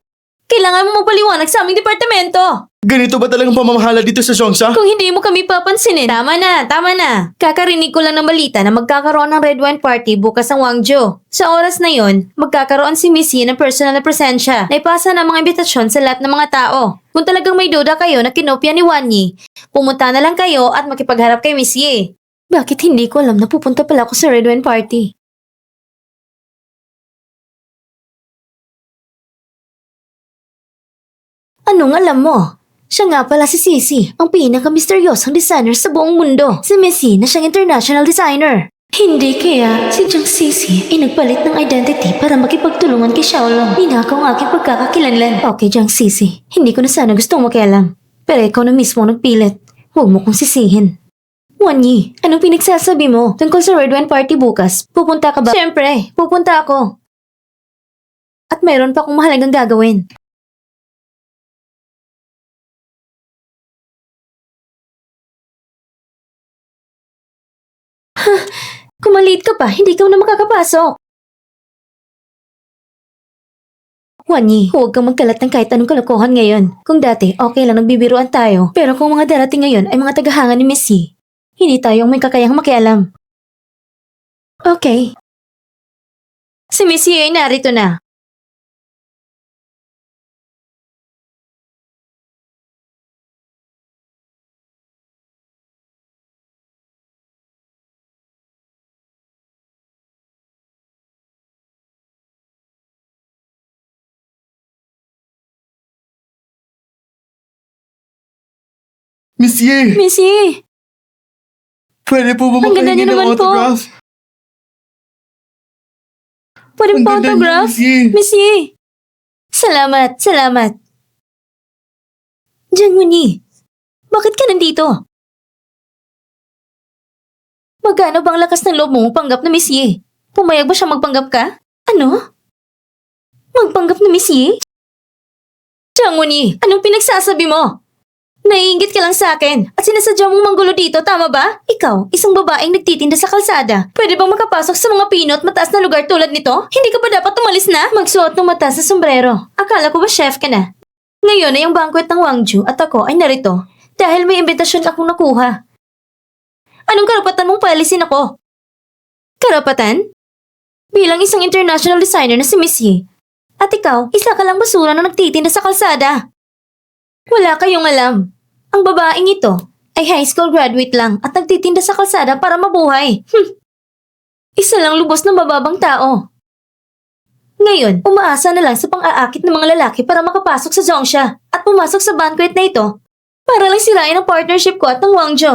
Kailangan mo magpaliwanag sa aming departamento. Ganito ba talagang pamamahala dito sa Zhongsha? Kung hindi mo kami papansinin, tama na, tama na. Kakarinig ko lang ng balita na magkakaroon ng red wine party bukas sa Gwangju. Sa oras na yon, magkakaroon si Miss Yi ng personal na presensya. Naipasa ng mga imbitasyon sa lahat ng mga tao. Kung talagang may duda kayo na kinopya ni Wan Yi, pumunta na lang kayo at makipagharap kay Miss Yi. Bakit hindi ko alam na pupunta pala ako sa red wine party? Anong alam mo? Siya nga pala si Sisi, ang pinaka-misteryosong designer sa buong mundo. Si Missy na siyang international designer. Hindi kaya si Jiang Sisi ay nagpalit ng identity para makipagtulungan kay Xiaolong. Ninakaw ang aking pagkakakilanlan. Okay, Jiang Sisi, hindi ko na sana gustong makialam. Pero ikaw na mismo nagpilit. Huwag mo kong sisihin. Wan Yi, anong pinagsasabi mo tungkol sa red wine party bukas? Pupunta ka ba? Siyempre, pupunta ako. At meron pa akong mahalagang gagawin. Kung maliit ka pa, hindi ka na makakapasok. Wan Yi, huwag kang magkalat ng kahit anong kalokohan ngayon. Kung dati, okay lang nagbibiruan tayo. Pero kung mga darating ngayon ay mga tagahanga ni Missy, hindi tayo may kakayang makialam. Okay. Si Missy ay narito na. Miss Yi, Missy! pwede po ba Ang ganda makahingi niyo ng naman po. autograph? Pwede Ang pa ganda niyo, autograph? Miss Yi. Missy! Salamat, salamat. Jiang Yi, bakit ka nandito? Magkano bang lakas ng loob mo panggap na Miss Yi? Pumayag ba siya magpanggap ka? Ano? Magpanggap na Miss Yi? Jiang Yi, anong pinagsasabi mo? Naiingit ka lang sa akin at sinasadya mong manggulo dito, tama ba? Ikaw, isang babaeng nagtitinda sa kalsada. Pwede bang makapasok sa mga pinot mataas na lugar tulad nito? Hindi ka ba dapat umalis na? Magsuot ng mataas na sombrero. Akala ko ba chef ka na? Ngayon ay ang banquet ng Gwangju at ako ay narito dahil may imbitasyon akong nakuha. Anong karapatan mong paalisin ako? Karapatan? Bilang isang international designer na si Miss Yi. At ikaw, isa ka lang basura na nagtitinda sa kalsada. Wala kayong alam. Ang babaeng ito ay high school graduate lang at nagtitinda sa kalsada para mabuhay. Isa lang lubos ng mababang tao. Ngayon, umaasa na lang sa pang-aakit ng mga lalaki para makapasok sa Zhongsha at pumasok sa banquet na ito para lang sirain ang partnership ko at ng Gwangju.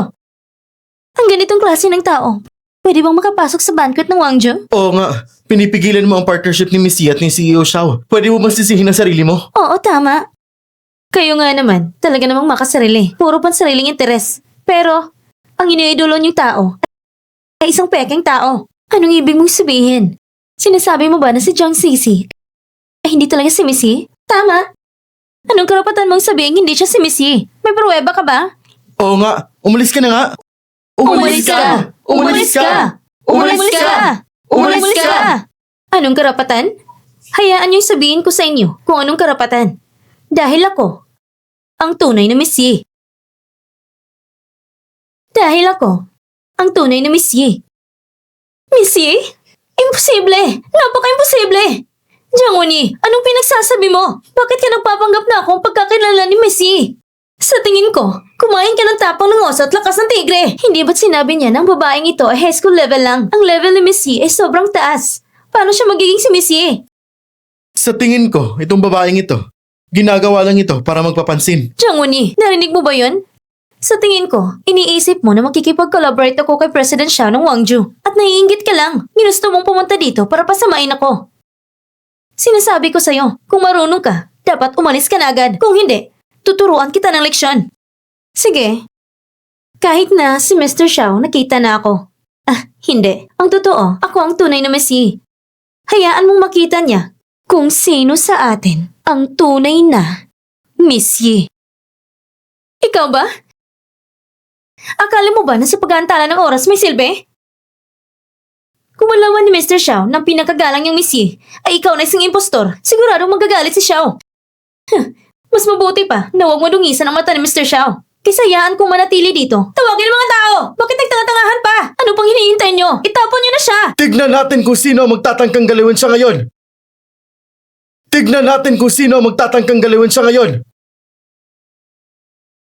Ang ganitong klase ng tao, pwede bang makapasok sa banquet ng Gwangju? Oo nga, pinipigilan mo ang partnership ni Miss Yi at ni CEO Xiao. Pwede mo bang sisihin ang sarili mo? Oo, tama. Kayo nga naman, talaga namang makasarili. Puro pansariling interes. Pero, ang iniidolo niyong tao ay isang pekeng tao. Anong ibig mong sabihin? Sinasabi mo ba na si Jiang Sisi ay hindi talaga si Missy? Tama. Anong karapatan mong sabihin hindi siya si Missy? May pruweba ka ba? Oo nga, umalis ka na nga. Umalis ka! Umalis ka! Umalis ka! Umalis ka! Anong karapatan? Hayaan niyong sabihin ko sa inyo kung anong karapatan. Dahil ako, ang tunay na Miss Yi. Dahil ako, ang tunay na Miss Yi. Miss Yi? Imposible! Napaka-imposible! Jiang Yi, anong pinagsasabi mo? Bakit ka nagpapanggap na akong pagkakilala ni Miss Yi? Sa tingin ko, kumain ka ng tapang ng oso at lakas ng tigre. Hindi ba't sinabi niya na ang babaeng ito ay high school level lang? Ang level ni Miss Yi ay sobrang taas. Paano siya magiging si Miss Yi? Sa tingin ko, itong babaeng ito, ginagawa lang ito para magpapansin. Jiang Yi, narinig mo ba yun? Sa tingin ko, iniisip mo na makikipag-collaborate ako kay President Xiao ng Gwangju at naiinggit ka lang. Ginusto mong pumunta dito para pasamain ako. Sinasabi ko sa'yo, kung marunong ka, dapat umalis ka na agad. Kung hindi, tuturuan kita ng leksyon. Sige. Kahit na si Mr. Xiao nakita na ako. Hindi. Ang totoo, ako ang tunay na Miss Yi. Hayaan mong makita niya kung sino sa atin ang tunay na Miss Yi. Ikaw ba? Akala mo ba na sa pag-aantala ng oras may silbi? Kung malaman ni Mr. Xiao ng pinakagalang niyang Miss Yi, ay ikaw na isang impostor, siguradong magagalit si Xiao. Mas mabuti pa na huwag mo dungisan ang mata ni Mr. Xiao. Kisayaan kong manatili dito. Tawagin ang mga tao! Bakit nagtangatangahan pa? Ano pang hinihintay nyo? Itapon nyo na siya! Tignan natin kung sino ang magtatangkang galiwan siya ngayon. Tignan natin kung sino ang magtatangkang galiwan siya ngayon.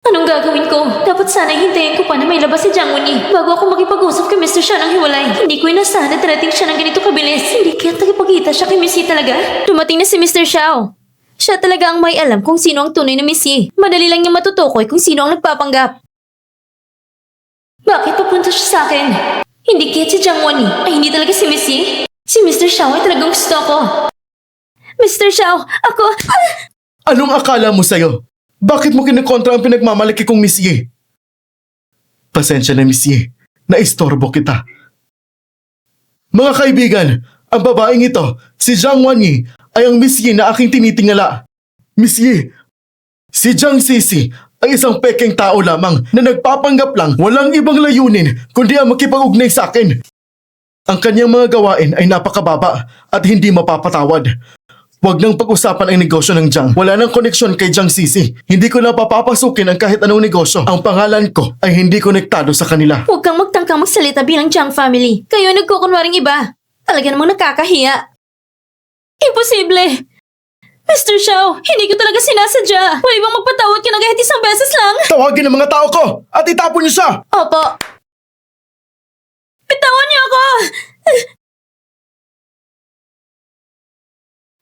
Anong gagawin ko? Dapat sana hintayin ko pa na may labas si Jiang Wenyi bago ako makipag-usap kay Mr. Xiao ng hiwalay. Hindi ko inasahan na darating siya ng ganito kabilis. Hindi kaya nakipagkita siya kay Missy talaga. Dumating na si Mr. Xiao. Siya talaga ang may alam kung sino ang tunay na Missy. Madali lang niya matutukoy kung sino ang nagpapanggap. Bakit papunta siya sa akin? Hindi kaya si Jiang Wenyi ay hindi talaga si Missy? Si Mr. Xiao ay talagang gusto ko. Mr. Xiao, ako... Anong akala mo sa'yo? Bakit mo kinakontra ang pinagmamalaki kong Miss Yi? Pasensya na Miss Yi, naistorbo kita. Mga kaibigan, ang babaeng ito, si Jiang Wenyi, ay ang Miss Yi na aking tinitingala. Miss Yi, si Jiang Sisi ay isang pekeng tao lamang na nagpapanggap lang walang ibang layunin kundi ang makipag-ugnay sa akin. Ang kanyang mga gawain ay napakababa at hindi mapapatawad. Huwag nang pag-usapan ang negosyo ng Jiang. Wala nang koneksyon kay Jiang Sisi. Hindi ko na papapasukin ang kahit anong negosyo. Ang pangalan ko ay hindi konektado sa kanila. Huwag kang magtangkang magsalita bilang Jiang family. Kayo ay nagkukunwaring iba. Talaga namang nakakahiya. Imposible! Mr. Xiao, hindi ko talaga sinasadya. Wala bang magpatawad ka na kahit isang beses lang? Tawagin ang mga tao ko at itapon niyo siya! Opo. Bitawan niyo ako!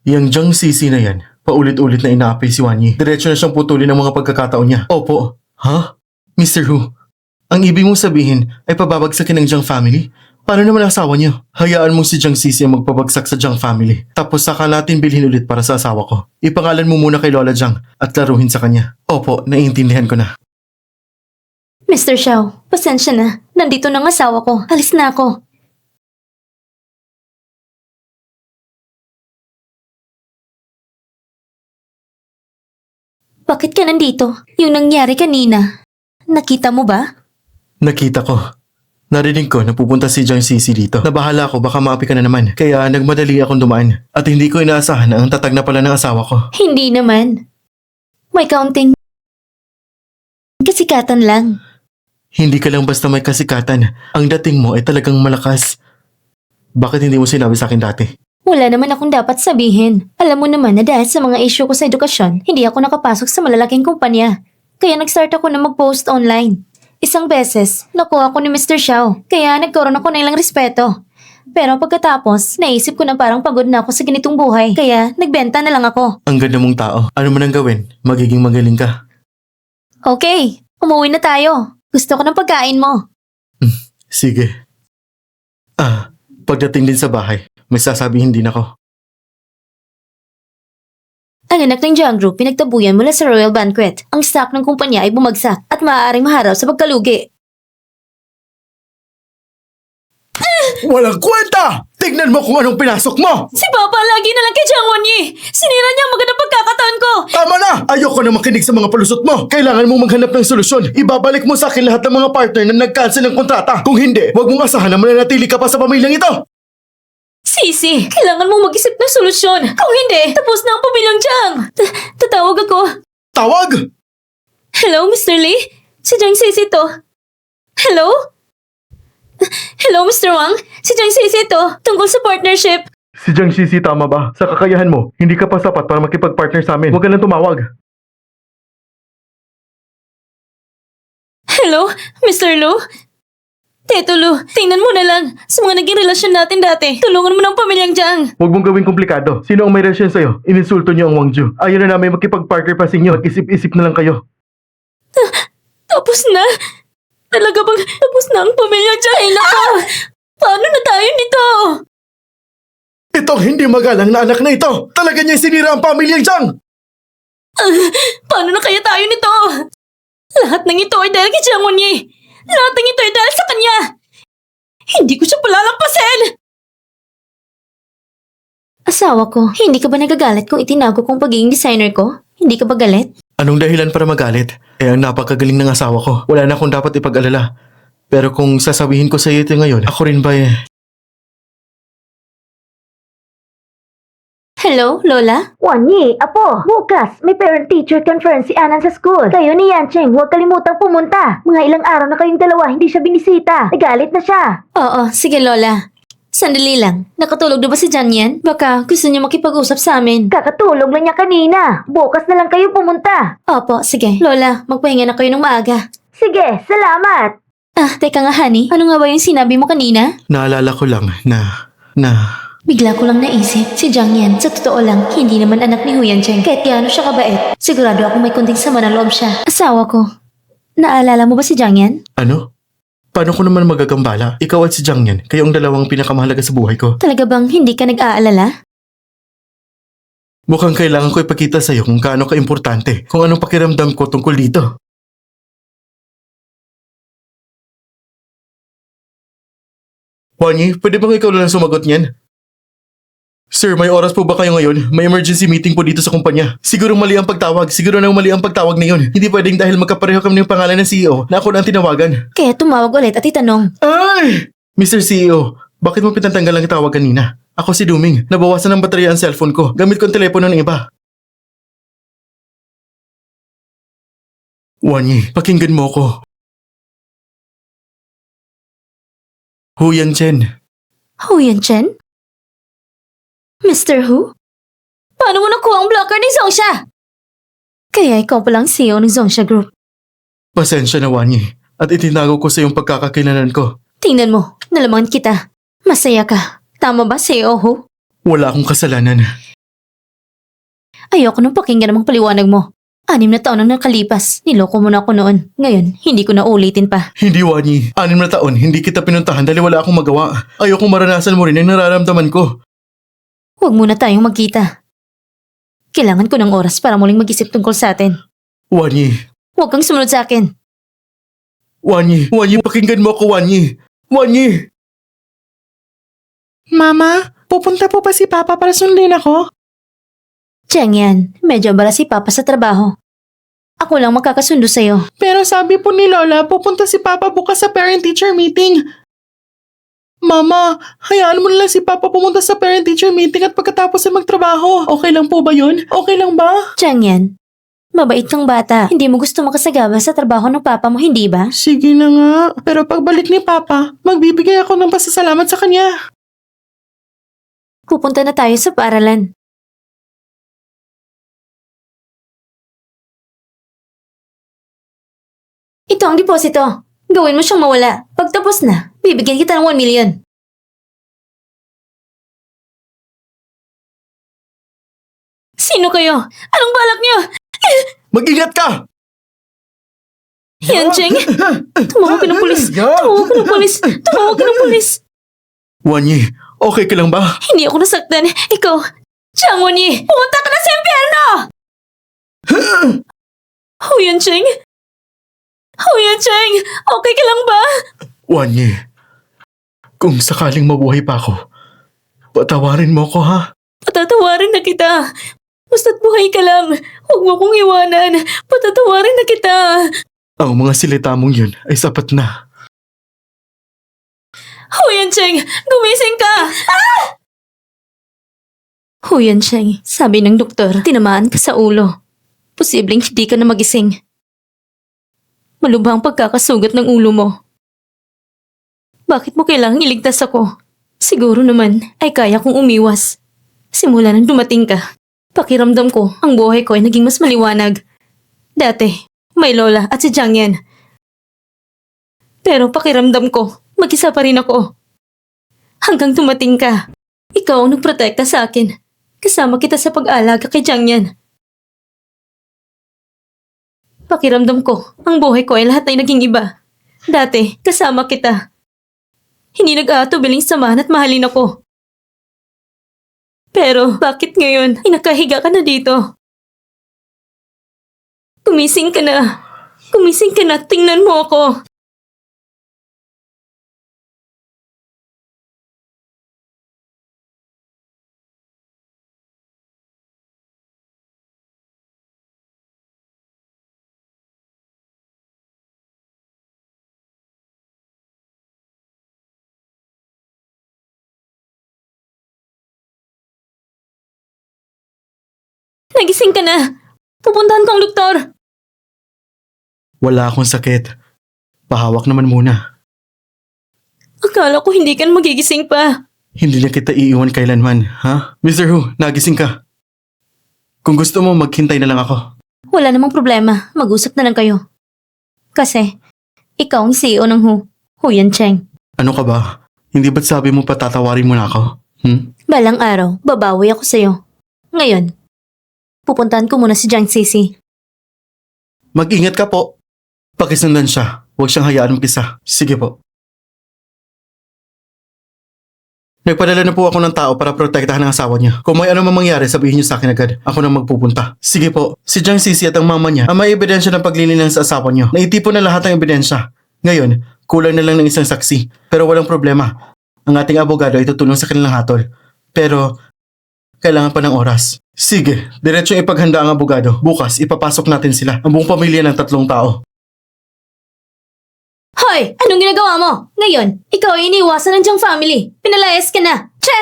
Yang Jiang Sisi na yan, paulit-ulit na inaapil si Wanyi. Diretso na siyang putulin ang mga pagkakataon niya. Opo. Ha? Mr. Hu, ang ibig mong sabihin ay pababagsakin ng Jiang family? Paano naman ang asawa niyo? Hayaan mo si Jiang Sisi ang magpabagsak sa Jiang family. Tapos saka natin bilhin ulit para sa asawa ko. Ipangalan mo muna kay Lola Jiang at laruhin sa kanya. Opo, naiintindihan ko na. Mr. Xiao, pasensya na. Nandito na ang asawa ko. Alis na ako. Bakit ka nandito? Yung nangyari kanina. Nakita mo ba? Nakita ko. Narinig ko na pupunta si Jiang Sisi dito. Nabahala ako baka maapi ka na naman. Kaya nagmadali akong dumaan. At hindi ko inaasahan na ang tatag na pala ng asawa ko. Hindi naman. May kaunting kasikatan lang. Hindi ka lang basta may kasikatan. Ang dating mo ay talagang malakas. Bakit hindi mo sinabi sa akin dati? Wala naman akong dapat sabihin. Alam mo naman na dahil sa mga issue ko sa edukasyon, hindi ako nakapasok sa malalaking kumpanya. Kaya nag-start ako na mag-post online. Isang beses, nakuha ko ni Mr. Xiao, kaya nagkaroon ako ng ilang respeto. Pero pagkatapos, naisip ko na parang pagod na ako sa ganitong buhay, kaya nagbenta na lang ako. Ang ganda mong tao. Ano man ang gawin, magiging magaling ka. Okay, umuwi na tayo. Gusto ko ng pagkain mo. Sige. Pagdating din sa bahay, may sasabihin din ako. Ang anak ng Jiang Group pinagtabuyan mula sa Royal Banquet. Ang stock ng kumpanya ay bumagsak at maaaring maharaw sa pagkalugi. Walang kwenta! Tignan mo kung anong pinasok mo! Si Papa lagi na lang kay Jiang Wenyi! Sinira niya ang magandang pagkakataon ko! Tama na! Ayoko na makinig sa mga palusot mo! Kailangan mong maghanap ng solusyon. Ibabalik mo sa akin lahat ng mga partner na nag-cancel ng kontrata. Kung hindi, huwag mong asahan na mananatili ka pa sa pamilyang ito! Sisi, kailangan mong mag-isip ng solusyon. Kung hindi, tapos na ang pamilyang Jiang. Tatawag ako. Tawag! Hello, Mr. Lee? Si Jiang Sisi to. Hello? Hello, Mr. Wang? Si Jiang Sisi to. Tungkol sa partnership. Si Jiang Sisi tama ba? Sa kakayahan mo, hindi ka pa sapat para makipag-partner sa amin. Huwag ka lang tumawag. Hello, Mr. Lu? Teto Lu, tingnan mo na lang. Sa mga naging relasyon natin dati, tulungan mo ng pamilyang Jiang. Huwag mong gawing komplikado. Sino ang may relasyon sa'yo? Ininsulto niyo ang Wang Ju. Ayaw na namin makipag-partner pa sa inyo. Mag-isip-isip na lang kayo. Tapos na? Talaga bang tapos na ang pamilyang Jiang? Ay, nako! Paano na tayo nito? Itong hindi magalang na anak na ito! Talaga niya sinira ang pamilyang Jiang! Paano na kaya tayo nito? Lahat ng ito ay dahil kay Jiang Wenyi. Lahat ng ito ay dahil sa kanya. Hindi ko siya palalampasin. Asawa ko, hindi ka ba nagagalit kung itinago kong pagiging designer ko? Hindi ka ba galit? Anong dahilan para magalit? Ang napakagaling ng asawa ko. Wala na akong dapat ipag-alala. Pero kung sasabihin ko sa iyo ito ngayon, ako rin ba Hello, Lola? Wanyi, apo, bukas may parent-teacher conference si Anan sa school. Kayo ni Yancheng, huwag kalimutang pumunta. Mga ilang araw na kayong dalawa, hindi siya binisita. Nagalit na siya. Oo, sige Lola. Sandali lang. Nakatulog na ba si Janyan? Baka gusto niya makipag-usap sa amin. Kakatulog lang niya kanina. Bukas na lang kayo pumunta. Opo, sige. Lola, magpahinga na kayo ng maaga. Sige, salamat. Ah, teka nga honey. Ano nga ba yung sinabi mo kanina? Naalala ko lang na... Bigla ko lang naisip, si Jiang Yan, sa totoo lang, hindi naman anak ni Huyan Cheng. Kahit gaano siya kabait, sigurado ako may kunting sama ng loob siya. Asawa ko. Naalala mo ba si Jiang Yan? Ano? Paano ko naman magagambala? Ikaw at si Jiang Yan, kayong dalawang pinakamahalaga sa buhay ko. Talaga bang hindi ka nag-aalala? Mukhang kailangan ko ipakita sa'yo kung gaano ka-importante, kung anong pakiramdam ko tungkol dito. Wanyi, pwede bang ikaw na lang sumagot niyan? Sir, may oras po ba kayo ngayon? May emergency meeting po dito sa kumpanya. Siguro mali ang pagtawag. Siguro nang mali ang pagtawag na yun. Hindi pwedeng dahil magkapareho kami ng pangalan ng CEO na ako na ang tinawagan. Kaya tumawag ulit at itanong. Ay! Mr. CEO, bakit mo pinatanggal ang tawag kanina? Ako si Duming. Nabawasan ng baterya ang cellphone ko. Gamit ko ang telepono ng iba. Wanyi, pakinggan mo ko. Huyan Chen. Huyan Chen? Mr. Hu? Paano mo nakuha ang blocker ni Zongsha? Kaya ikaw palang CEO ng Zongsha Group. Pasensya na, Wanyi. At itinago ko sa iyong pagkakakilalan ko. Tingnan mo, nalaman kita. Masaya ka. Tama ba, CEO Hu? Wala akong kasalanan. Ayoko nang pakinggan ang mga paliwanag mo. 6 na taon ang nakalipas. Niloko mo na ako noon. Ngayon, hindi ko na ulitin pa. Hindi, Wanyi. 6 na taon, hindi kita pinuntahan dahil wala akong magawa. Ayokong maranasan mo rin ang nararamdaman ko. Huwag muna tayong magkita. Kailangan ko ng oras para muling mag-isip tungkol sa atin. Wanyi. Huwag kang sumunod sa akin. Wanyi, pakinggan mo ako, Wanyi. Wanyi! Mama, pupunta po ba si Papa para sundin ako? Cheng Yan, medyo abala si Papa sa trabaho. Ako lang makakasundo sa'yo. Pero sabi po ni Lola, pupunta si Papa bukas sa parent-teacher meeting. Mama, hayaan mo na lang si Papa pumunta sa parent-teacher meeting at pagkatapos ay magtrabaho. Okay lang po ba yun? Okay lang ba? Cheng Yan, mabait kang bata. Hindi mo gusto makasagaba sa trabaho ng Papa mo, hindi ba? Sige na nga. Pero pagbalik ni Papa, magbibigay ako ng pasasalamat sa kanya. Pupunta na tayo sa paaralan. Ito ang deposito. Gawin mo siyang mawala. Pagtapos na, bibigyan kita ng 1 million. Sino kayo? Anong balak niyo? Mag-ingat ka! Yan, Cheng. Tumawag ka ng pulis. Tumawag ka ng pulis. Tumawag ka ng pulis. Wanyi, okay ka lang ba? Hindi ako nasaktan. Ikaw, Chang Wonyi, pumunta ka na sa impyerno! Huyan Cheng? Huyan Cheng, okay ka lang ba? Wanyi, kung sakaling mabuhay pa ako, patawarin mo ko ha? Patatawarin na kita. Basta't buhay ka lang. Huwag mo kong iwanan. Patatawarin na kita. Ang mga silita mong yun ay sapat na. Huyan Cheng, gumising ka! Ah! Huyan Cheng, sabi ng doktor, tinamaan ka sa ulo. Posibleng hindi ka na magising. Malubhang pagkakasugat ng ulo mo. Bakit mo kailangang iligtas ako? Siguro naman ay kaya kong umiwas. Simula nang dumating ka, pakiramdam ko ang buhay ko ay naging mas maliwanag. Dati, may Lola at si Jiang Yan. Pero pakiramdam ko, mag-isa pa rin ako. Hanggang dumating ka, ikaw ang nagprotekta sa akin. Kasama kita sa pag-alaga kay Jiang Yan. Pakiramdam ko, ang buhay ko ay lahat ay naging iba. Dati, kasama kita. Hindi nag-aatubiling samahan at mahalin ako. Pero bakit ngayon ay nakahiga ka na dito? Gumising ka na. Gumising ka na, tingnan mo ako. nagising ka na. Pupuntahan kang doktor. Wala akong sakit. Pahawak naman muna. Akala ko hindi ka na magigising pa. Hindi na kita iiwan kailanman, ha? Mr. Hu, nagising ka. Kung gusto mo, maghintay na lang ako. Wala namang problema. Mag-usap na lang kayo. Kasi, ikaw ang CEO ng Huyan Cheng. Ano ka ba? Hindi ba't sabi mo patatawarin mo na ako? Balang araw, babawi ako sa'yo. Ngayon, pupuntahan ko muna si Jiang Sisi. Mag-ingat ka po. Pakisundan siya. Huwag siyang hayaan mag-isa. Sige po. Nagpadala na po ako ng tao para protektahan ang asawa niya. Kung may ano man mangyari, sabihin niyo sa akin agad. Ako na magpupunta. Sige po. Si Jiang Sisi at ang mama niya ang may ebidensya ng paglililang sa asawa niyo. Naitipon na lahat ng ebidensya. Ngayon, kulang na lang ng isang saksi. Pero walang problema. Ang ating abogado ay tutulong sa kanilang hatol. Pero, kailangan pa ng oras. Sige, diretsong ipaghanda ang abogado. Bukas, ipapasok natin sila. Ang buong pamilya ng 3 tao. Hoy! Anong ginagawa mo? Ngayon, ikaw ay iniwasan ng Jiang family. Pinalayas ka na. Che!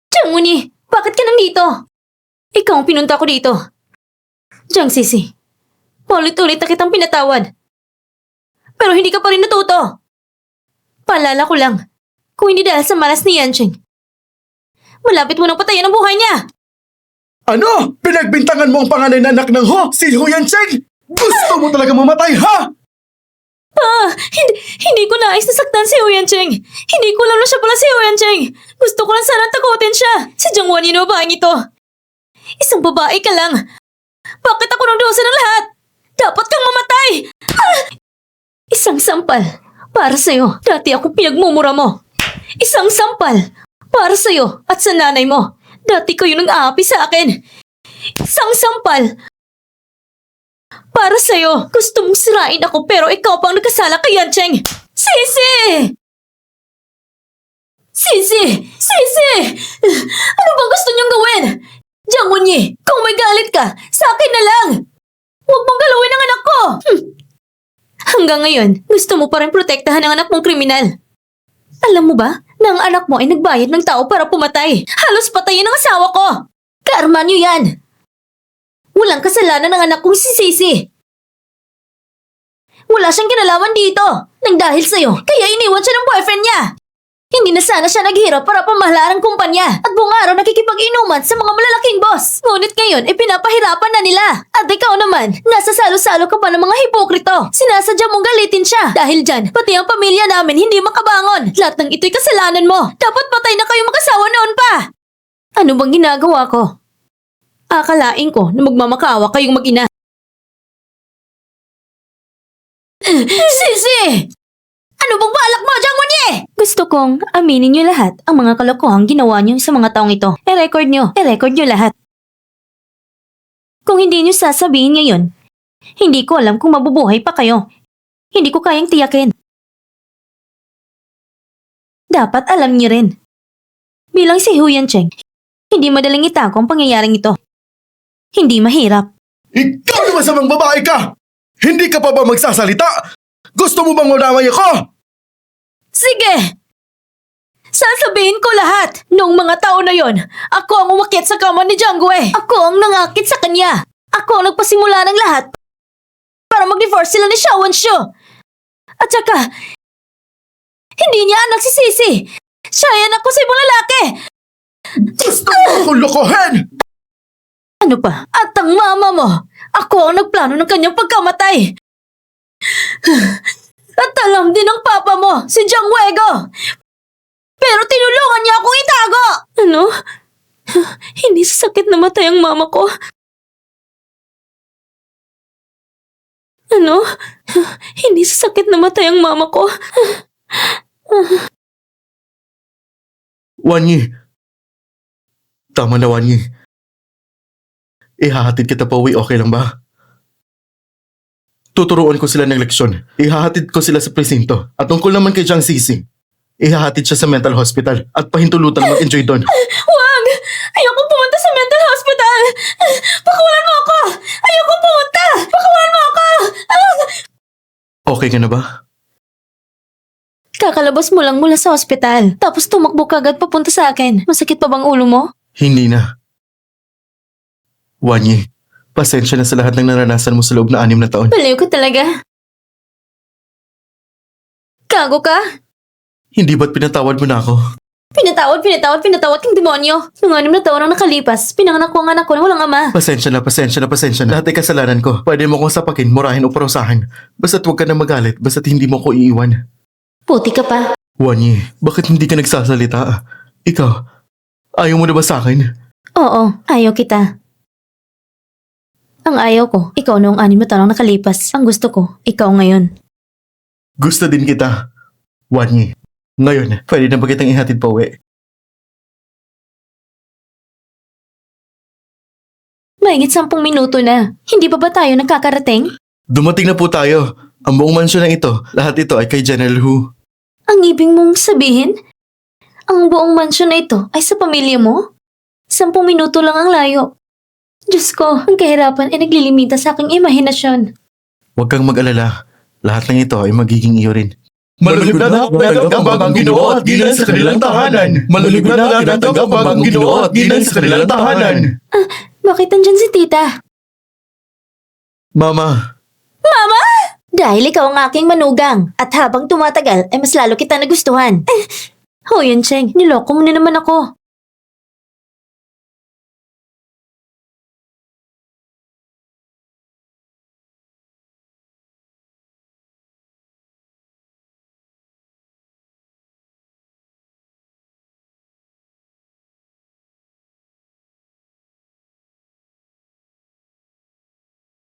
Jiang Wuni, bakit ka nandito? Ikaw ang pinunta ko dito. Jiang Sisi, paulit-ulit na kitang pinatawad. Pero hindi ka pa rin natuto. Paalala ko lang, kung hindi dahil sa malas ni Yancheng, malapit mo nang patayin ang buhay niya. Ano? Pinagbintangan mo ang panganay na anak ng si Huyan Cheng? Gusto mo talaga mamatay, ha? Hindi ko nais nasaktan si Huyan Cheng. Hindi ko alam na siya pala si Huyan Cheng. Gusto ko lang sana takutin siya. Si Jiang Wan yun ang babaeng ito. Isang babae ka lang. Bakit ako nang dosa ng lahat? Dapat kang mamatay. Isang sampal para sa'yo. Dati akong pinagmumura mo. Isang sampal para sa'yo at sa nanay mo. Dati kayo nang aapi sa akin. Isang sampal para sa'yo. Gusto mong sirain ako pero ikaw pang nagkasala kay Yancheng. Sisi! Sisi! Sisi! Ano bang gusto niyong gawin? Jiang Wunyi, kung may galit ka, sa akin na lang. Huwag mong galawin ang anak ko. Hanggang ngayon, gusto mo pa rin protektahan ang anak mong kriminal. Alam mo ba na ang anak mo ay nagbayad ng tao para pumatay? Halos patayin ang asawa ko. Karma niyo yan. Walang kasalanan ng anak kong si Sisi. Wala siyang kinalaman dito. Nang dahil sa'yo, kaya iniwan siya ng boyfriend niya. Hindi na sana siya naghirap para pamahalaan ang kumpanya at buong araw nakikipag-inuman sa mga malalaking boss. Ngunit ngayon, ipinapahirapan na nila. At ikaw naman, nasa salo-salo ka pa ng mga hipokrito. Sinasadya mong galitin siya. Dahil dyan, pati ang pamilya namin hindi makabangon. Lahat ng ito'y kasalanan mo. Dapat patay na kayong mag-asawa noon pa. Ano bang ginagawa ko? Akalain ko na magmamakawa kayong mag-ina. Sisi! Ano bang balak mo, Jiang Wunyi? Gusto kong aminin niyo lahat ang mga kalokohang ginawa niyo sa mga taong ito. I-record niyo lahat. Kung hindi niyo sasabihin ngayon, hindi ko alam kung mabubuhay pa kayo. Hindi ko kayang tiyakin. Dapat alam niyo rin. Bilang si Huyan Cheng, hindi madaling itago ang pangyayaring ito. Hindi mahirap. Ikaw na masamang babae ka! Hindi ka pa ba magsasalita? Gusto mo bang madamay ako? Sige! Sasabihin ko lahat. Noong mga taon na yon, ako ang umakyat sa kama ni Jiang Gue. Ako ang nangakit sa kanya. Ako ang nagpasimula ng lahat para mag-divorce sila ni Xiao Wanshu. At saka, hindi niya anak si Sisi. Siya ay anak ko sa ibang lalaki. Gusto mo akong lokohin! Ano pa? At ang mama mo, ako ang nagplano ng kanyang pagkamatay. At alam din ng papa mo, si Jiang Wego. Pero tinulungan niya akong itago. Ano? Hindi sa sakit namatay ang mama ko. Ano? Hindi sa sakit namatay ang mama ko. Wanyi. Tama na, Wanyi. Ihahatid kita pa uwi, okay lang ba? Tuturuan ko sila ng leksyon. Ihahatid ko sila sa presinto. At tungkol naman kay Jiang Sisi, ihahatid siya sa mental hospital at pahintulutan mag-enjoy doon. Wag! Ayoko pumunta sa mental hospital! Pakawalan mo ako! Ayoko pumunta! Pakawalan mo ako! Okay ka na ba? Kakalabas mo lang mula sa hospital. Tapos tumakbo ka agad papunta sa akin. Masakit pa bang ulo mo? Hindi na. Wanyi, pasensya na sa lahat ng naranasan mo sa loob na 6 na taon. Baliw ka talaga. Gago ka? Hindi ba't pinatawad mo na ako? Pinatawad kang demonyo. Nung 6 na taon ang nakalipas, pinanganak ko ang anak ko na walang ama. Pasensya na. Lahat ay kasalanan ko. Pwede mo kong sapakin, murahin o parusahan. Basta't huwag ka na magalit, basta't hindi mo ko iiwan. Puti ka pa. Wanyi, bakit hindi ka nagsasalita? Ikaw, ayaw mo na ba sa akin? Oo, ayaw kita. Ang ayaw ko, ikaw noong 6 na taon ang nakalipas. Ang gusto ko, ikaw ngayon. Gusto din kita. Wanyi, ngayon, pwede na ba kitang ihatid pa uwi? Mahigit 10 minuto na. Hindi pa ba tayo nagkakarating? Dumating na po tayo. Ang buong mansyon na ito, lahat ito ay kay General Hu. Ang ibig mong sabihin? Ang buong mansyon na ito ay sa pamilya mo? 10 minuto lang ang layo. Diyos ko, ang kahirapan ay naglilimita sa aking imahinasyon. Huwag kang mag-alala. Lahat ng ito ay magiging iyo rin. Malulib na tinatanggap ang bagong Ginoo at ginang sa kanilang tahanan. Malulib na tinatanggap ang bagong Ginoo at ginang sa kanilang tahanan. Bakit nandyan si tita? Mama, Dahil ikaw ang aking manugang at habang tumatagal ay mas lalo kita nagustuhan. Ho Yun Cheng, niloko mo na naman ako.